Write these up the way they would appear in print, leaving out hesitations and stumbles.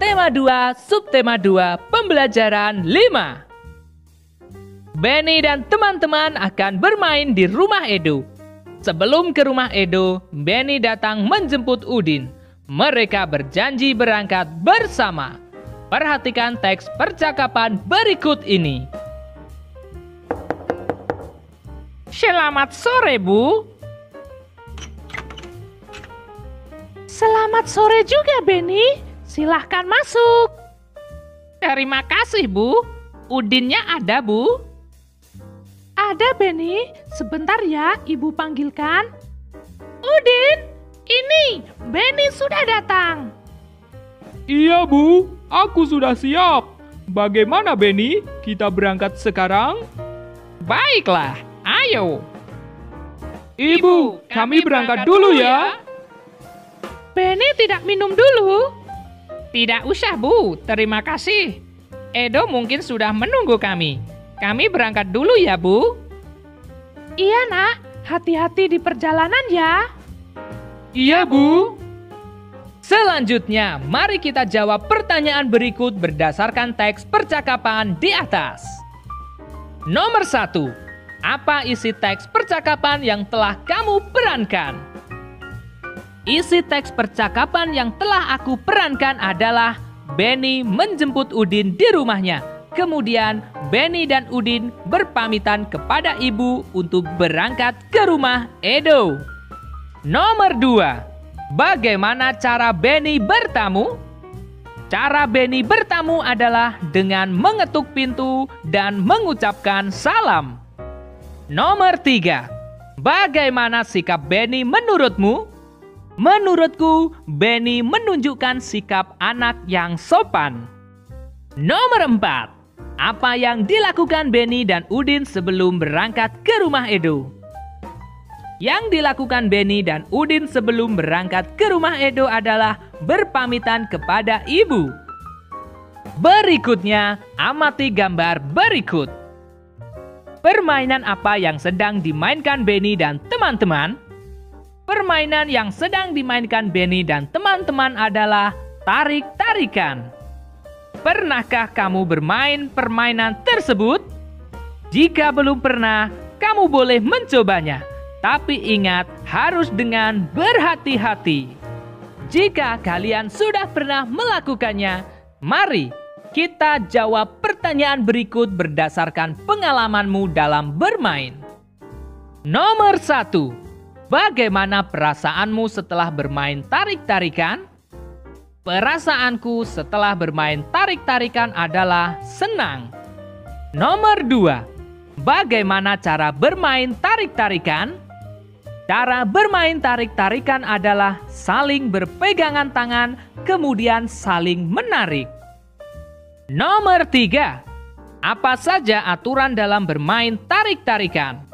Tema 2, subtema 2, pembelajaran 5. Benny dan teman-teman akan bermain di rumah Edo. Sebelum ke rumah Edo, Benny datang menjemput Udin. Mereka berjanji berangkat bersama. Perhatikan teks percakapan berikut ini. Selamat sore, Bu. Selamat sore juga, Benny. Silahkan masuk. Terima kasih, Bu. Udinnya ada, Bu? Ada, Benny. Sebentar ya, Ibu panggilkan. Udin, ini Benny sudah datang. Iya, Bu. Aku sudah siap. Bagaimana, Benny? Kita berangkat sekarang? Baiklah, ayo. Ibu, kami berangkat dulu ya. Benny tidak minum dulu? Tidak usah, Bu. Terima kasih. Edo mungkin sudah menunggu kami. Kami berangkat dulu ya, Bu. Iya, Nak. Hati-hati di perjalanan ya. Iya, Bu. Selanjutnya, mari kita jawab pertanyaan berikut berdasarkan teks percakapan di atas. Nomor 1. Apa isi teks percakapan yang telah kamu perankan? Isi teks percakapan yang telah aku perankan adalah Benny menjemput Udin di rumahnya. Kemudian Benny dan Udin berpamitan kepada ibu untuk berangkat ke rumah Edo. Nomor 2. Bagaimana cara Benny bertamu? Cara Benny bertamu adalah dengan mengetuk pintu dan mengucapkan salam. Nomor 3. Bagaimana sikap Benny menurutmu? Menurutku, Benny menunjukkan sikap anak yang sopan. Nomor 4. Apa yang dilakukan Benny dan Udin sebelum berangkat ke rumah Edo? Yang dilakukan Benny dan Udin sebelum berangkat ke rumah Edo adalah berpamitan kepada ibu. Berikutnya, amati gambar berikut. Permainan apa yang sedang dimainkan Benny dan teman-teman? Permainan yang sedang dimainkan Benny dan teman-teman adalah tarik-tarikan. Pernahkah kamu bermain permainan tersebut? Jika belum pernah, kamu boleh mencobanya. Tapi ingat, harus dengan berhati-hati. Jika kalian sudah pernah melakukannya, mari kita jawab pertanyaan berikut berdasarkan pengalamanmu dalam bermain. Nomor 1. Bagaimana perasaanmu setelah bermain tarik-tarikan? Perasaanku setelah bermain tarik-tarikan adalah senang. Nomor 2. Bagaimana cara bermain tarik-tarikan? Cara bermain tarik-tarikan adalah saling berpegangan tangan, kemudian saling menarik. Nomor 3. Apa saja aturan dalam bermain tarik-tarikan?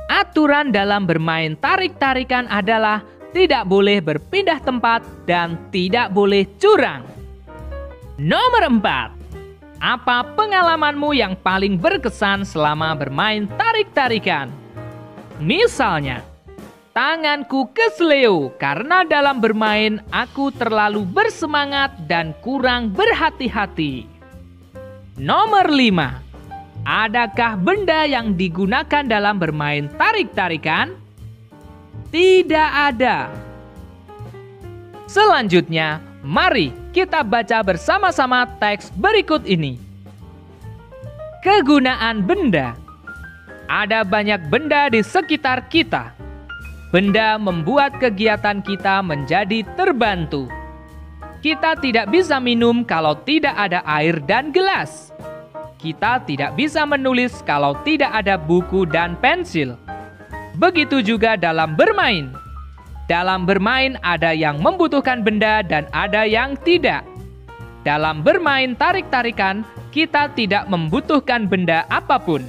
Aturan dalam bermain tarik-tarikan adalah tidak boleh berpindah tempat dan tidak boleh curang. Nomor 4. Apa pengalamanmu yang paling berkesan selama bermain tarik-tarikan? Misalnya, tanganku kesleo karena dalam bermain aku terlalu bersemangat dan kurang berhati-hati. Nomor 5. Adakah benda yang digunakan dalam bermain tarik-tarikan? Tidak ada. Selanjutnya, mari kita baca bersama-sama teks berikut ini. Kegunaan benda. Ada banyak benda di sekitar kita. Benda membuat kegiatan kita menjadi terbantu. Kita tidak bisa minum kalau tidak ada air dan gelas. Kita tidak bisa menulis kalau tidak ada buku dan pensil. Begitu juga dalam bermain. Dalam bermain ada yang membutuhkan benda dan ada yang tidak. Dalam bermain tarik-tarikan, kita tidak membutuhkan benda apapun.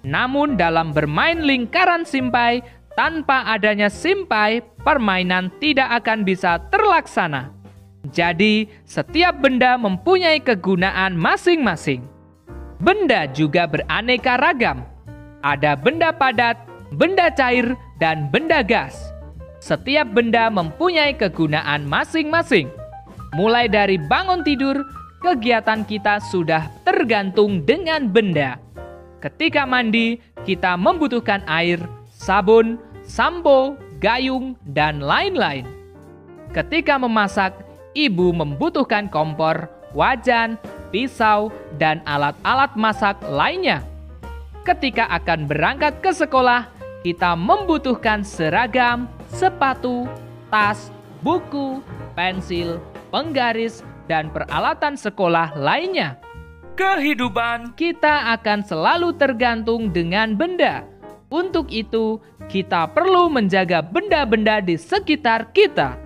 Namun dalam bermain lingkaran simpai, tanpa adanya simpai, permainan tidak akan bisa terlaksana. Jadi, setiap benda mempunyai kegunaan masing-masing. Benda juga beraneka ragam. Ada benda padat, benda cair, dan benda gas. Setiap benda mempunyai kegunaan masing-masing. Mulai dari bangun tidur, kegiatan kita sudah tergantung dengan benda. Ketika mandi, kita membutuhkan air, sabun, sampo, gayung, dan lain-lain. Ketika memasak, ibu membutuhkan kompor, wajan, pisau, dan alat-alat masak lainnya. Ketika akan berangkat ke sekolah, kita membutuhkan seragam, sepatu, tas, buku, pensil, penggaris, dan peralatan sekolah lainnya. Kehidupan kita akan selalu tergantung dengan benda. Untuk itu, kita perlu menjaga benda-benda di sekitar kita.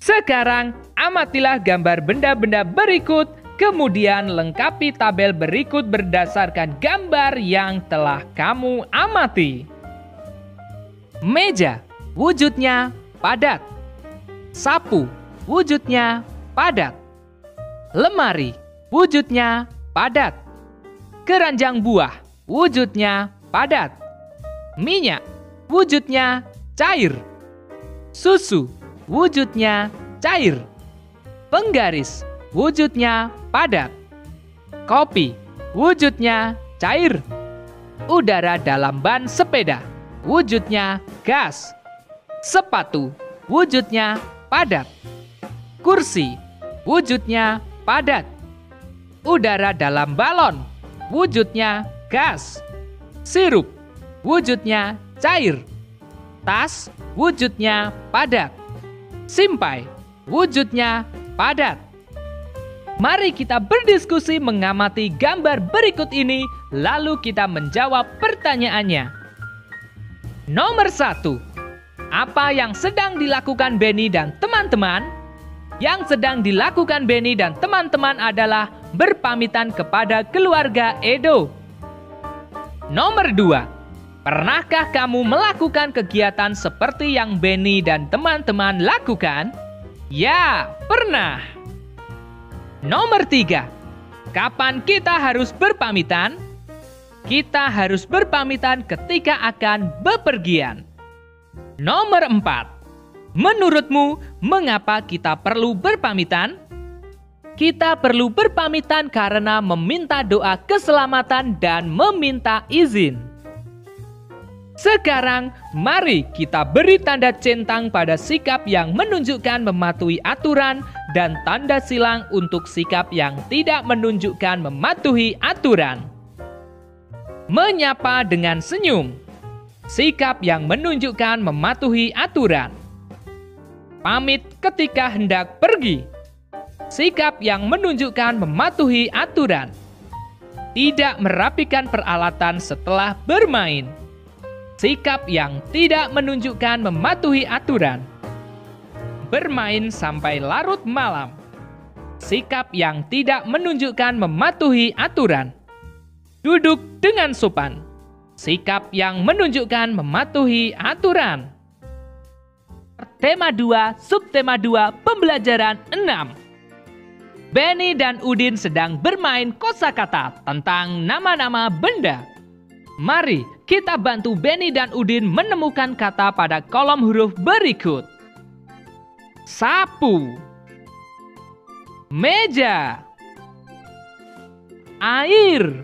Sekarang, amatilah gambar benda-benda berikut, kemudian lengkapi tabel berikut berdasarkan gambar yang telah kamu amati. Meja, wujudnya padat. Sapu, wujudnya padat. Lemari, wujudnya padat. Keranjang buah, wujudnya padat. Minyak, wujudnya cair. Susu, wujudnya cair. Penggaris, wujudnya padat. Kopi, wujudnya cair. Udara dalam ban sepeda, wujudnya gas. Sepatu, wujudnya padat. Kursi, wujudnya padat. Udara dalam balon, wujudnya gas. Sirup, wujudnya cair. Tas, wujudnya padat. Simpai, wujudnya padat. Mari kita berdiskusi mengamati gambar berikut ini, lalu kita menjawab pertanyaannya. Nomor 1. Apa yang sedang dilakukan Benny dan teman-teman? Yang sedang dilakukan Benny dan teman-teman adalah berpamitan kepada keluarga Edo. Nomor 2. Pernahkah kamu melakukan kegiatan seperti yang Benny dan teman-teman lakukan? Ya, pernah. Nomor 3. Kapan kita harus berpamitan? Kita harus berpamitan ketika akan bepergian. Nomor 4. Menurutmu, mengapa kita perlu berpamitan? Kita perlu berpamitan karena meminta doa keselamatan dan meminta izin. Sekarang, mari kita beri tanda centang pada sikap yang menunjukkan mematuhi aturan dan tanda silang untuk sikap yang tidak menunjukkan mematuhi aturan. Menyapa dengan senyum. Sikap yang menunjukkan mematuhi aturan. Pamit ketika hendak pergi. Sikap yang menunjukkan mematuhi aturan. Tidak merapikan peralatan setelah bermain. Sikap yang tidak menunjukkan mematuhi aturan. Bermain sampai larut malam. Sikap yang tidak menunjukkan mematuhi aturan. Duduk dengan sopan. Sikap yang menunjukkan mematuhi aturan. Tema 2, subtema 2, pembelajaran 6. Benny dan Udin sedang bermain kosakata tentang nama-nama benda. Mari kita bantu Benny dan Udin menemukan kata pada kolom huruf berikut. Sapu, meja, air,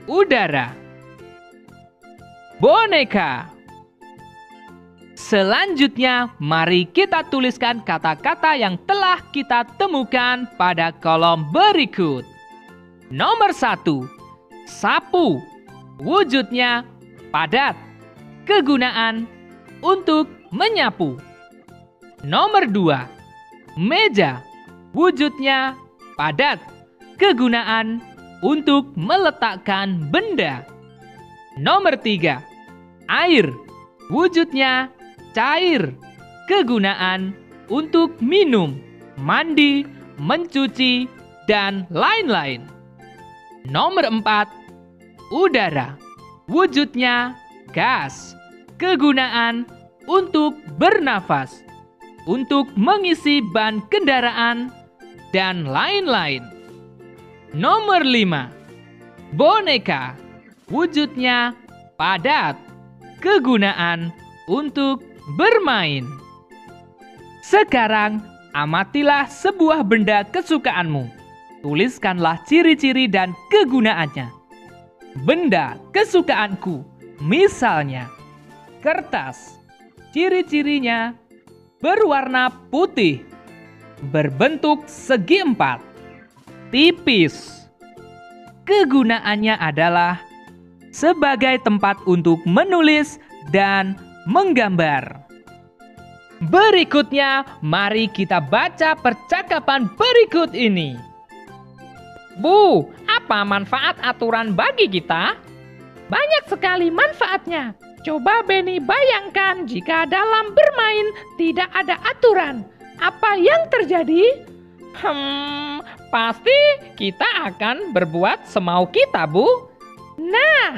udara, boneka. Selanjutnya, mari kita tuliskan kata-kata yang telah kita temukan pada kolom berikut. Nomor 1. Sapu, wujudnya padat. Kegunaan untuk menyapu. Nomor 2. Meja, wujudnya padat. Kegunaan untuk meletakkan benda. Nomor 3. Air, wujudnya cair. Kegunaan untuk minum, mandi, mencuci, dan lain-lain. Nomor 4. Udara, wujudnya gas. Kegunaan untuk bernafas, untuk mengisi ban kendaraan, dan lain-lain. Nomor 5. Boneka, wujudnya padat. Kegunaan untuk bermain. Sekarang, Amatilah sebuah benda kesukaanmu. Tuliskanlah ciri-ciri dan kegunaannya. Benda kesukaanku, misalnya kertas. Ciri-cirinya berwarna putih, berbentuk segi empat, tipis. Kegunaannya adalah sebagai tempat untuk menulis dan menggambar. Berikutnya, mari kita baca percakapan berikut ini. Bu, apa manfaat aturan bagi kita? Banyak sekali manfaatnya. Coba Benny bayangkan jika dalam bermain tidak ada aturan. Apa yang terjadi? Pasti kita akan berbuat semau kita, Bu. Nah,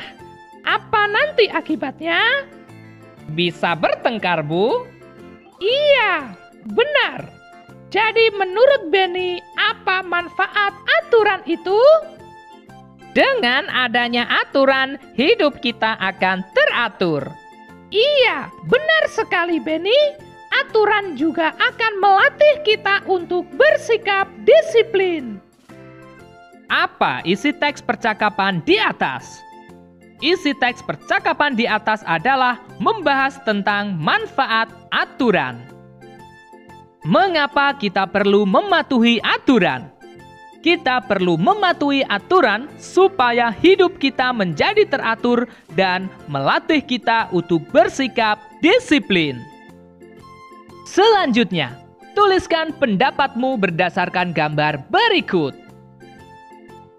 apa nanti akibatnya? Bisa bertengkar, Bu. Iya, benar. Jadi menurut Benny, apa manfaat aturan itu? Dengan adanya aturan, hidup kita akan teratur. Iya, benar sekali Benny. Aturan juga akan melatih kita untuk bersikap disiplin. Apa isi teks percakapan di atas? Isi teks percakapan di atas adalah membahas tentang manfaat aturan. Mengapa kita perlu mematuhi aturan? Kita perlu mematuhi aturan supaya hidup kita menjadi teratur dan melatih kita untuk bersikap disiplin. Selanjutnya, tuliskan pendapatmu berdasarkan gambar berikut.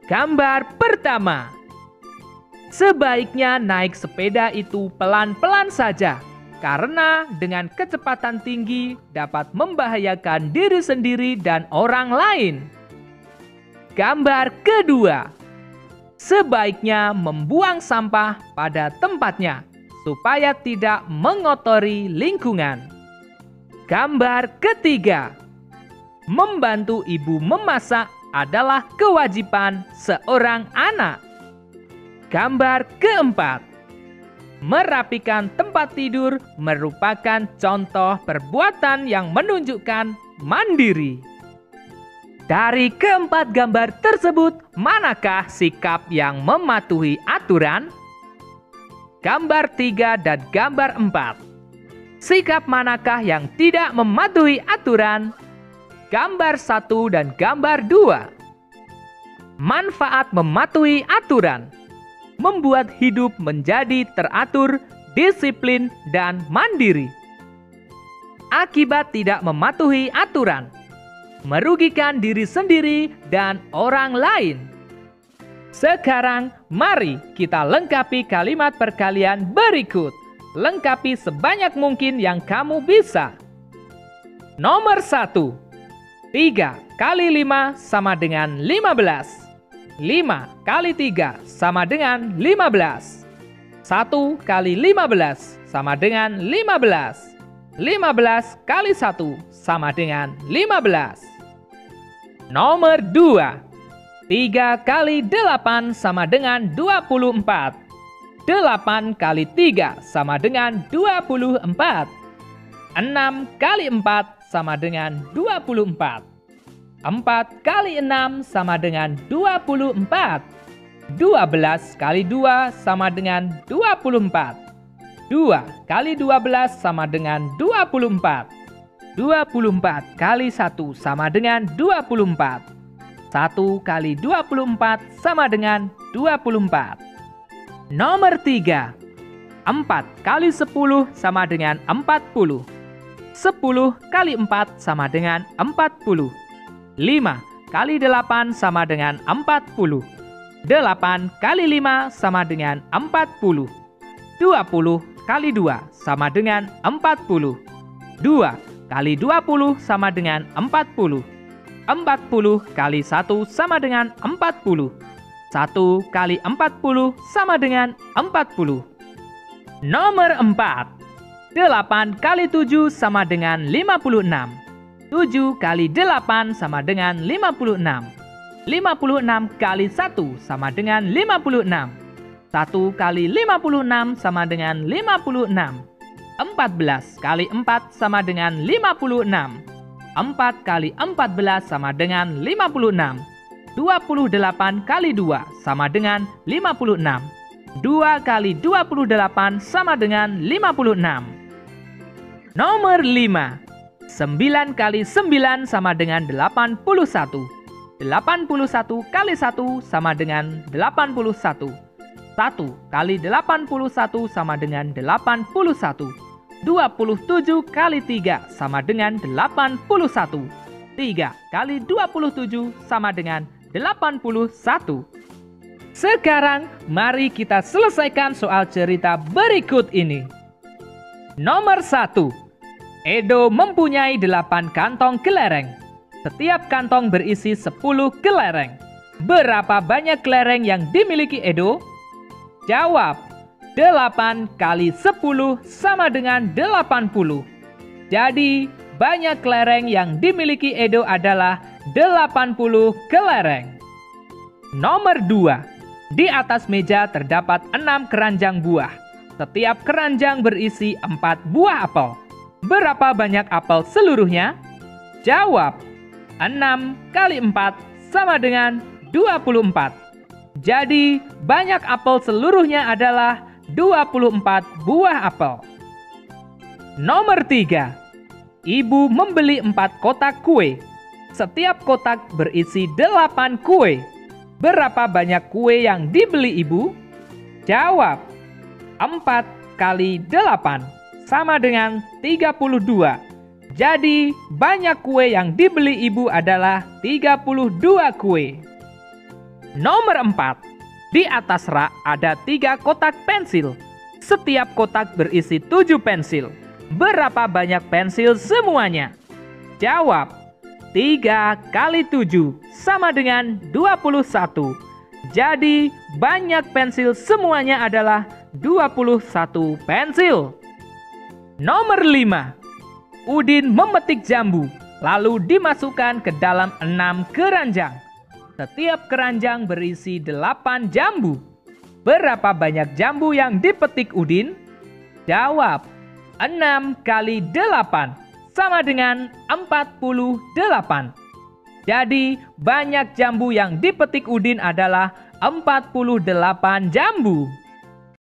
Gambar pertama. Sebaiknya naik sepeda itu pelan-pelan saja, karena dengan kecepatan tinggi dapat membahayakan diri sendiri dan orang lain. Gambar kedua. Sebaiknya membuang sampah pada tempatnya, supaya tidak mengotori lingkungan. Gambar ketiga. Membantu ibu memasak adalah kewajiban seorang anak. Gambar keempat. Merapikan tempat tidur merupakan contoh perbuatan yang menunjukkan mandiri. Dari keempat gambar tersebut, manakah sikap yang mematuhi aturan? Gambar 3 dan gambar 4. Sikap manakah yang tidak mematuhi aturan? Gambar 1 dan gambar 2. Manfaat mematuhi aturan. Membuat hidup menjadi teratur, disiplin, dan mandiri. Akibat tidak mematuhi aturan. Merugikan diri sendiri dan orang lain. Sekarang, mari kita lengkapi kalimat perkalian berikut. Lengkapi sebanyak mungkin yang kamu bisa. Nomor 1. 3 kali 5 sama dengan 15. 5 kali 3 sama dengan 15. 1 kali 15 sama dengan 15. 15 kali 1 sama dengan 15. Nomor 2. 3 kali 8 sama dengan 24. 8 kali 3 sama dengan 24. 6 kali 4 sama dengan 24. 4 kali 6 sama dengan 24. 12 kali 2 sama dengan 24. 2 kali 12 sama dengan 24. 24 kali 1 sama dengan 24. 1 kali 24 sama dengan 24. Nomor 3. 4 kali 10 sama dengan 40. 10 kali 4 sama dengan 40. 5 kali 8 sama dengan 40. 8 kali 5 sama dengan 40. 20 kali 2 sama dengan 40. 2 kali 20 sama dengan 40. 40 kali 1 sama dengan 40. 1 kali 40 sama dengan 40. Nomor 4. 8 kali 7 sama dengan 56. 7 kali 8 sama dengan 56. 56 kali 1 sama dengan 56. 1 kali 56 sama dengan 56. 14 kali 4 sama dengan 56. 4 kali 14 sama dengan 56. 28 kali 2 sama dengan 56. 2 kali 28 sama dengan 56. Nomor 5. 9 kali 9 sama dengan 81. 81 kali 1 sama dengan 81. 1 kali 81 sama dengan 81. 27 kali 3 sama dengan 81. 3 kali 27 sama dengan 81. Sekarang mari kita selesaikan soal cerita berikut ini. Nomor 1. Edo mempunyai 8 kantong kelereng. Setiap kantong berisi 10 kelereng. Berapa banyak kelereng yang dimiliki Edo? Jawab. 8 kali 10 sama dengan 80. Jadi, banyak kelereng yang dimiliki Edo adalah 80 kelereng. Nomor 2. Di atas meja terdapat 6 keranjang buah. Setiap keranjang berisi 4 buah apel. Berapa banyak apel seluruhnya? Jawab. 6 kali 4 sama dengan 24. Jadi, banyak apel seluruhnya adalah 24 buah apel. Nomor 3. Ibu membeli 4 kotak kue. Setiap kotak berisi 8 kue. Berapa banyak kue yang dibeli ibu? Jawab. 4 kali 8 sama dengan 32. Jadi, banyak kue yang dibeli ibu adalah 32 kue. Nomor 4. Di atas rak ada 3 kotak pensil. Setiap kotak berisi 7 pensil. Berapa banyak pensil semuanya? Jawab. 3 kali 7 sama dengan 21. Jadi, banyak pensil semuanya adalah 21 pensil. Nomor 5. Udin memetik jambu, lalu dimasukkan ke dalam 6 keranjang. Setiap keranjang berisi 8 jambu. Berapa banyak jambu yang dipetik Udin? Jawab. 6 kali 8 sama dengan 48. Jadi, banyak jambu yang dipetik Udin adalah 48 jambu.